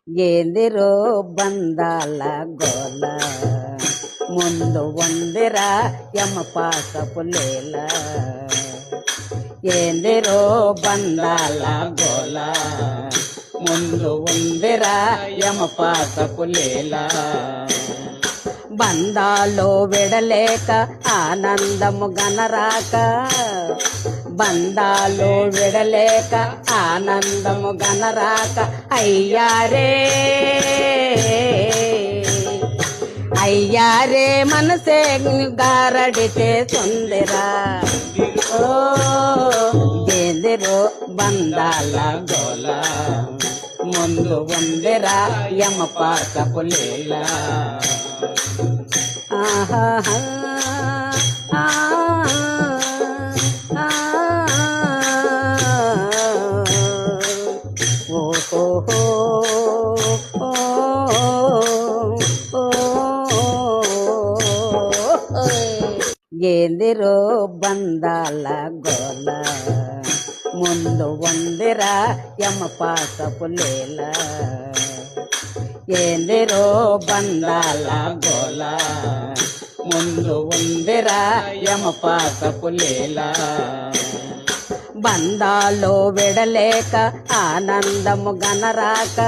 ఏందిరో బందాల గోల ముందు వందిరా యమపాసపు లీల ఏందిరో బందాల గోల ముందు వందిరా యమపాసపు లీల బంధాలో విడలేక ఆనందము గనరాక బంధాలు విడలేక ఆనందము గనరాక అయ్యారే అయ్యారే మనసే గారడితే సుందిరా ఓ గేందిరో బంధాల గోల ముందు వందిరా యమపాసపు లీల ఆహా ఏందిరో బందాల గోల ముందు వందిరా యమపాసపు లీల ఏందిరో బందాల గోల ముందు వందిరా యమపాసపు లీల బంధాలు విడలేక ఆనందము గనరాక